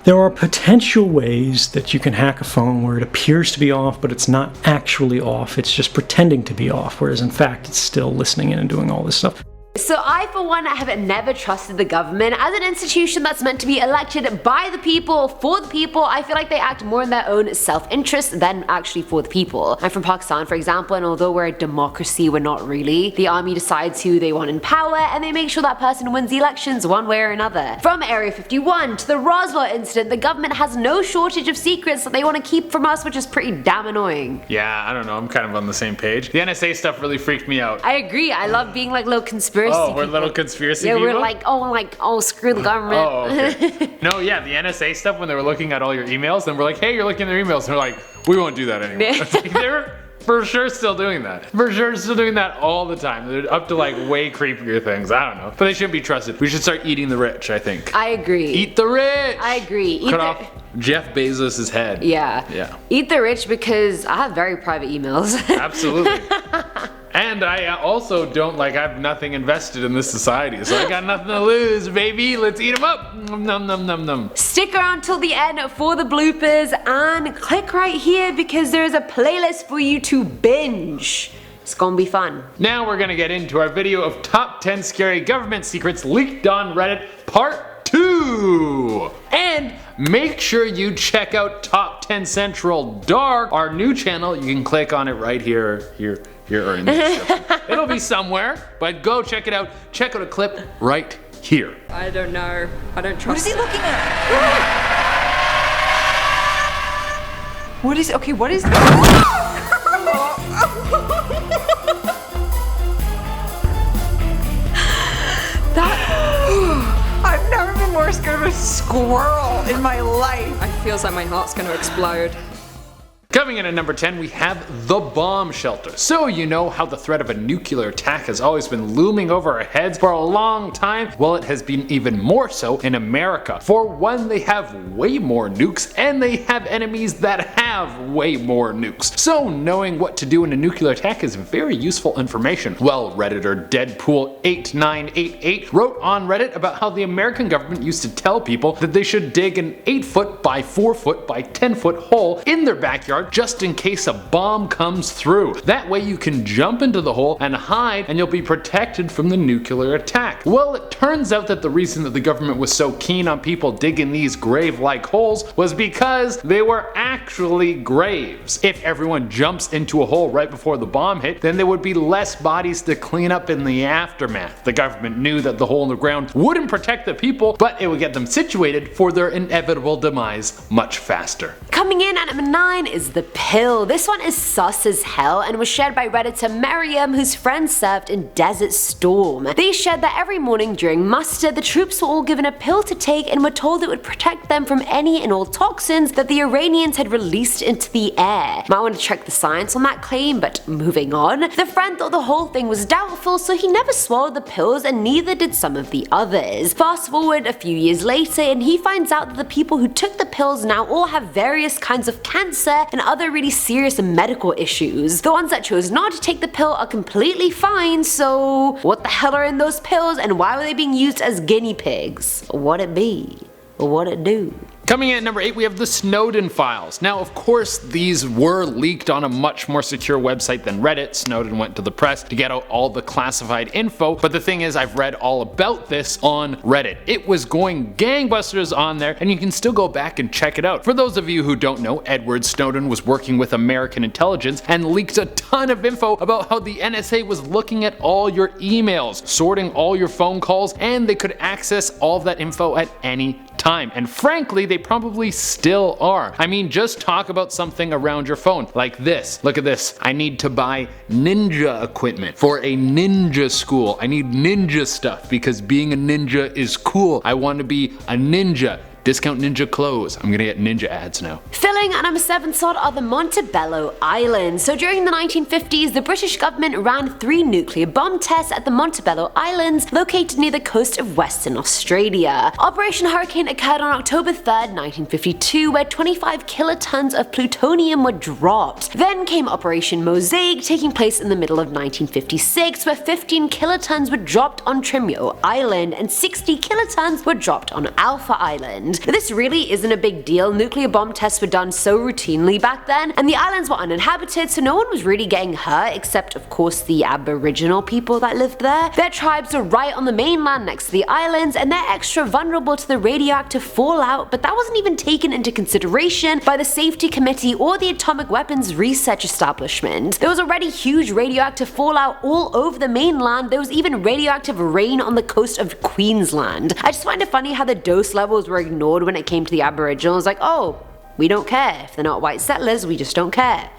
There are potential ways that you can hack a phone where it appears to be off, but it's not actually off. It's just pretending to be off, whereas in fact it's still listening in and doing all this stuff. So I, for one, have never trusted the government as an institution that's meant to be elected by the people, for the people. I feel like they act more in their own self-interest than actually for the people. I'm from Pakistan, for example, and although we're a democracy, we're not really. The army decides who they want in power, and they make sure that person wins the elections one way or another. From Area 51 to the Roswell Incident, the government has no shortage of secrets that they want to keep from us, which is pretty damn annoying. Yeah, I don't know, I'm kind of on the same page. The NSA stuff really freaked me out. I agree, I love being like little conspiracy Oh, we're people. little conspiracy yeah, people? we're like, screw the government. Oh, okay. No, yeah, the NSA stuff when they were looking at all your emails, and we're like, hey, you're looking at their emails, and they're like, we won't do that anymore. They're for sure still doing that. For sure still doing that all the time. They're up to like way creepier things, I don't know. But they shouldn't be trusted. We should start eating the rich, I think. I agree. Eat the rich! I agree. Cut off Jeff Bezos' head. Yeah. Eat the rich because I have very private emails. Absolutely. And I also don't I have nothing invested in this society, so I got nothing to lose, baby. Let's eat them up. Num num num num. Stick around till the end for the bloopers and click right here because there's a playlist for you to binge. It's gonna be fun. Now we're gonna get into our video of top 10 scary government secrets leaked on Reddit part 2. And make sure you check out Top 10 Central Dark, our new channel. You can click on it right here or in the description. It'll be somewhere, but go check it out. Check out a clip right here. I don't know. I don't trust. What is he looking at? What is, okay, what is I've never been more scared of a squirrel in my life. It feels like my heart's gonna explode. Coming in at number 10, we have the bomb shelter. So you know how the threat of a nuclear attack has always been looming over our heads for a long time? Well, it has been even more so in America. For one, they have way more nukes, and they have enemies that have way more nukes. So knowing what to do in a nuclear attack is very useful information. Well, Redditor Deadpool8988 wrote on Reddit about how the American government used to tell people that they should dig an 8-foot by 4-foot by 10-foot hole in their backyard just in case a bomb comes through. That way you can jump into the hole and hide, and you'll be protected from the nuclear attack. Well, it turns out that the reason that the government was so keen on people digging these grave-like holes was because they were actually graves. If everyone jumps into a hole right before the bomb hit, then there would be less bodies to clean up in the aftermath. The government knew that the hole in the ground wouldn't protect the people, but it would get them situated for their inevitable demise much faster. Coming in at number 9 is the pill. This one is sus as hell and was shared by Redditor Miriam, whose friends served in Desert Storm. They shared that every morning during muster, the troops were all given a pill to take and were told it would protect them from any and all toxins that the Iranians had released into the air. Might want to check the science on that claim, but moving on. The friend thought the whole thing was doubtful, so he never swallowed the pills and neither did some of the others. Fast forward a few years later and he finds out that the people who took the pills now all have various kinds of cancer and other really serious medical issues. The ones that chose not to take the pill are completely fine, so what the hell are in those pills and why were they being used as guinea pigs? What'd it be? What'd it do? Coming in at number 8, we have the Snowden Files. Now, of course, these were leaked on a much more secure website than Reddit. Snowden went to the press to get out all the classified info, but the thing is, I've read all about this on Reddit. It was going gangbusters on there, and you can still go back and check it out. For those of you who don't know, Edward Snowden was working with American intelligence and leaked a ton of info about how the NSA was looking at all your emails, sorting all your phone calls, and they could access all of that info at any time. And frankly, they probably still are. I mean, just talk about something around your phone, like this. Look at this. I need to buy ninja equipment for a ninja school. I need ninja stuff because being a ninja is cool. I want to be a ninja. Discount ninja clothes. I'm gonna get ninja ads now. Filling at number 7 slot are the Montebello Islands. So during the 1950s, the British government ran 3 nuclear bomb tests at the Montebello Islands, located near the coast of Western Australia. Operation Hurricane occurred on October 3rd, 1952, where 25 kilotons of plutonium were dropped. Then came Operation Mosaic, taking place in the middle of 1956, where 15 kilotons were dropped on Trimio Island and 60 kilotons were dropped on Alpha Island. happened. But this really isn't a big deal. Nuclear bomb tests were done so routinely back then, and the islands were uninhabited, so no one was really getting hurt except of course the Aboriginal people that lived there. Their tribes were right on the mainland next to the islands, and they're extra vulnerable to the radioactive fallout, but that wasn't even taken into consideration by the Safety Committee or the Atomic Weapons Research Establishment. There was already huge radioactive fallout all over the mainland. There was even radioactive rain on the coast of Queensland. I just find it funny how the dose levels were ignored when it came to the Aboriginals. Like, oh, we don't care. If they're not white settlers, we just don't care.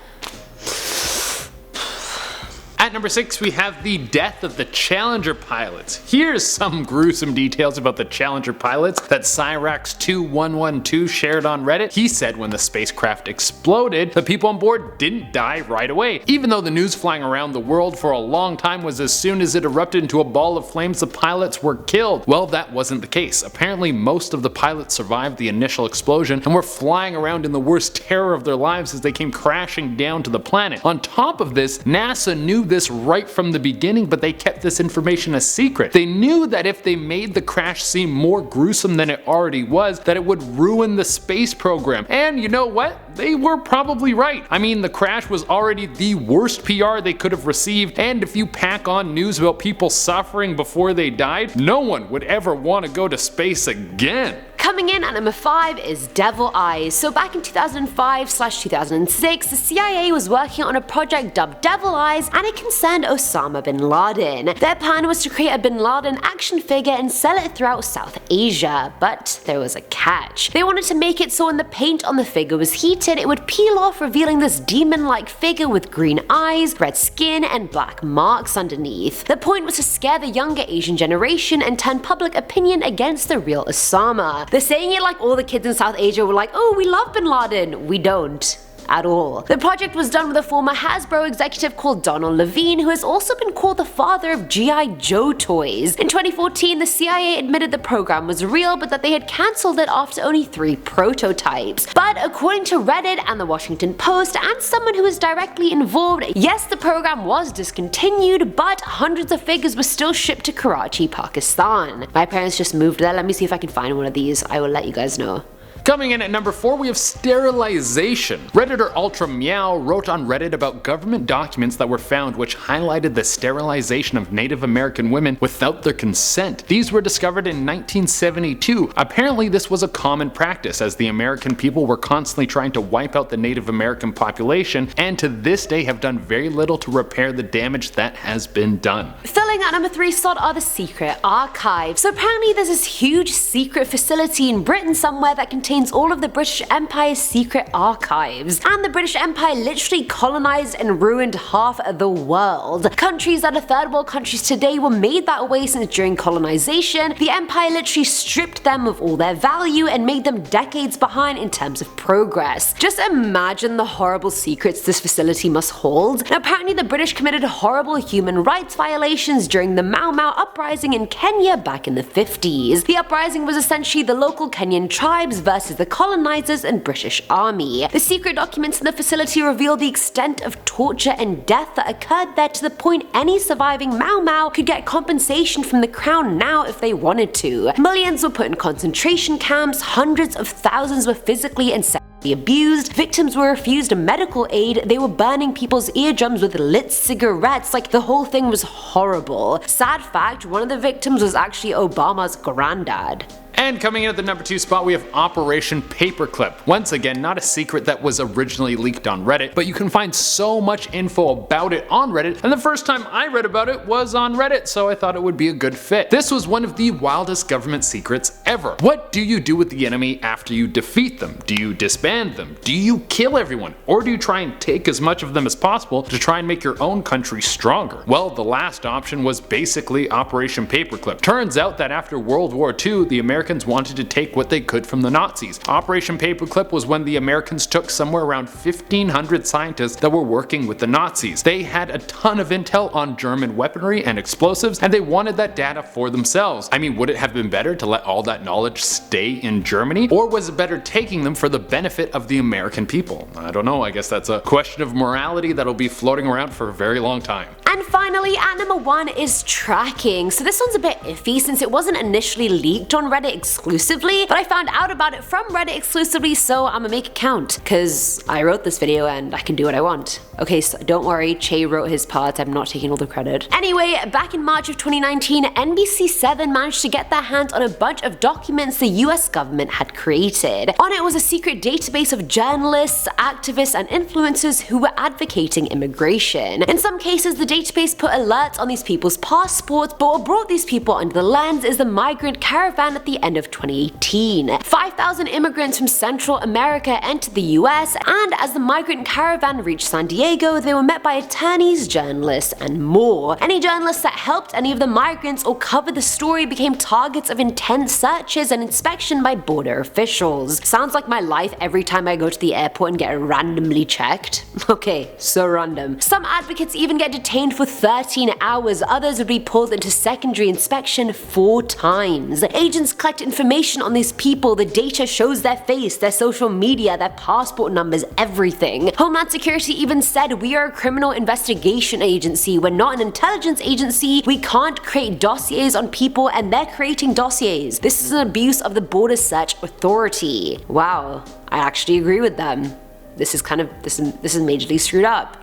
At number 6, we have the death of the Challenger pilots. Here's some gruesome details about the Challenger pilots that Cyrax2112 shared on Reddit. He said when the spacecraft exploded, the people on board didn't die right away. Even though the news flying around the world for a long time was as soon as it erupted into a ball of flames, the pilots were killed. Well, that wasn't the case. Apparently, most of the pilots survived the initial explosion and were flying around in the worst terror of their lives as they came crashing down to the planet. On top of this, NASA knew this right from the beginning, but they kept this information a secret. They knew that if they made the crash seem more gruesome than it already was, that it would ruin the space program. And you know what? They were probably right. I mean, the crash was already the worst PR they could have received, and if you pack on news about people suffering before they died, no one would ever want to go to space again. Coming in at number 5 is Devil Eyes. So back in 2005/2006, the CIA was working on a project dubbed Devil Eyes, and it concerned Osama bin Laden. Their plan was to create a bin Laden action figure and sell it throughout South Asia, but there was a catch. They wanted to make it so when the paint on the figure was heated, it would peel off, revealing this demon-like figure with green eyes, red skin, and black marks underneath. The point was to scare the younger Asian generation and turn public opinion against the real Osama. They're saying it like all the kids in South Asia were like, oh, we love bin Laden. We don't. At all. The project was done with a former Hasbro executive called Donald Levine, who has also been called the father of G.I. Joe toys. In 2014, the CIA admitted the program was real, but that they had cancelled it after only 3 prototypes. But according to Reddit and the Washington Post, and someone who was directly involved, yes, the program was discontinued, but hundreds of figures were still shipped to Karachi, Pakistan. My parents just moved there. Let me see if I can find one of these. I will let you guys know. Coming in at number 4, we have sterilization. Redditor Ultra Meow wrote on Reddit about government documents that were found which highlighted the sterilization of Native American women without their consent. These were discovered in 1972. Apparently this was a common practice, as the American people were constantly trying to wipe out the Native American population, and to this day have done very little to repair the damage that has been done. Filling at number 3 slot are the secret archives. So apparently there's this huge secret facility in Britain somewhere that contains all of the British Empire's secret archives. And the British Empire literally colonized and ruined half the world. Countries that are third world countries today were made that way since during colonization. The Empire literally stripped them of all their value and made them decades behind in terms of progress. Just imagine the horrible secrets this facility must hold. And apparently the British committed horrible human rights violations during the Mau Mau uprising in Kenya back in the 50s. The uprising was essentially the local Kenyan tribes versus the colonizers and British army. The secret documents in the facility reveal the extent of torture and death that occurred there, to the point any surviving Mau Mau could get compensation from the crown now if they wanted to. Millions were put in concentration camps, hundreds of thousands were physically and sexually abused, victims were refused medical aid, they were burning people's eardrums with lit cigarettes. Like, the whole thing was horrible. Sad fact, one of the victims was actually Obama's granddad. And coming in at the number 2 spot, we have Operation Paperclip. Once again, not a secret that was originally leaked on Reddit, but you can find so much info about it on Reddit, and the first time I read about it was on Reddit, so I thought it would be a good fit. This was one of the wildest government secrets ever. What do you do with the enemy after you defeat them? Do you disband them? Do you kill everyone? Or do you try and take as much of them as possible to try and make your own country stronger? Well, the last option was basically Operation Paperclip. Turns out that after World War II, the Americans wanted to take what they could from the Nazis. Operation Paperclip was when the Americans took somewhere around 1,500 scientists that were working with the Nazis. They had a ton of intel on German weaponry and explosives, and they wanted that data for themselves. I mean, would it have been better to let all that knowledge stay in Germany, or was it better taking them for the benefit of the American people? I don't know, I guess that's a question of morality that'll be floating around for a very long time. And finally, at number 1 is tracking. So this one's a bit iffy since it wasn't initially leaked on Reddit exclusively, but I found out about it from Reddit exclusively, so I'm gonna make it count, cause I wrote this video and I can do what I want. Okay, so don't worry, Che wrote his part, I'm not taking all the credit. Anyway, back in March of 2019, NBC7 managed to get their hands on a bunch of documents the US government had created. On it was a secret database of journalists, activists, and influencers who were advocating immigration. In some cases, the database put alerts on these people's passports, but what brought these people under the lens is the migrant caravan at the end of 2018. 5,000 immigrants from Central America entered the US, and as the migrant caravan reached San Diego, they were met by attorneys, journalists, and more. Any journalists that helped any of the migrants or covered the story became targets of intense searches and inspection by border officials. Sounds like my life every time I go to the airport and get randomly checked. Okay, so random. Some advocates even get detained for 13 hours, others would be pulled into secondary inspection 4 times. Agents collect information on these people, the data shows their face, their social media, their passport numbers, everything. Homeland Security even said, "We are a criminal investigation agency, we're not an intelligence agency, we can't create dossiers on people and they're creating dossiers. This is an abuse of the Border Search Authority." Wow, I actually agree with them. This is majorly screwed up.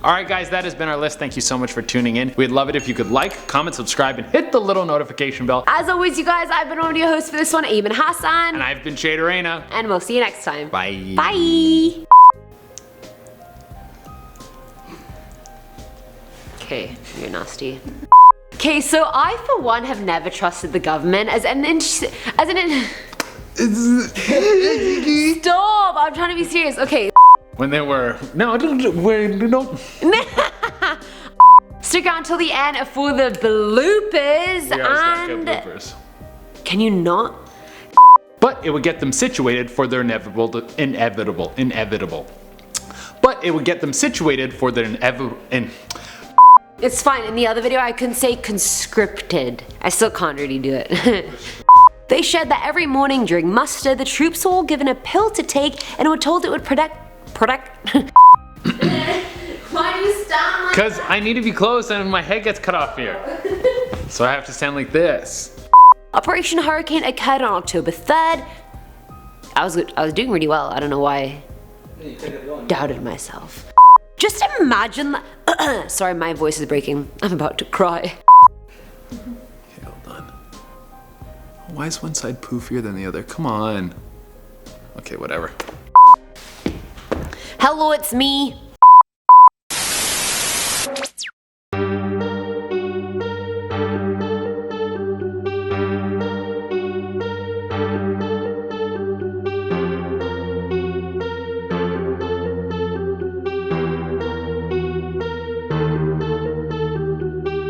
Alright guys, that has been our list. Thank you so much for tuning in. We'd love it if you could like, comment, subscribe, and hit the little notification bell. As always, you guys, I've been one of your hosts for this one, Eamon Hassan. And I've been Shade Arena. And we'll see you next time. Bye. Bye. Okay, you're nasty. Okay, so I for one have never trusted the government Stop! I'm trying to be serious. Okay. When they were don't. Stick around till the end for the bloopers and bloopers. Can you not? But it would get them situated for their inevitable. But it would get them situated for their It's fine. In the other video, I couldn't say conscripted. I still can't really do it. They shared that every morning during muster, the troops were all given a pill to take and were told it would protect. Why do you stand like Because I need to be close and my head gets cut off here. So I have to stand like this. Operation Hurricane occurred on October 3rd. I was doing really well. I don't know why I doubted myself. Just imagine that. Sorry, my voice is breaking. I'm about to cry. Okay, hold on. Why is one side poofier than the other? Come on. Okay, whatever. Hello, it's me.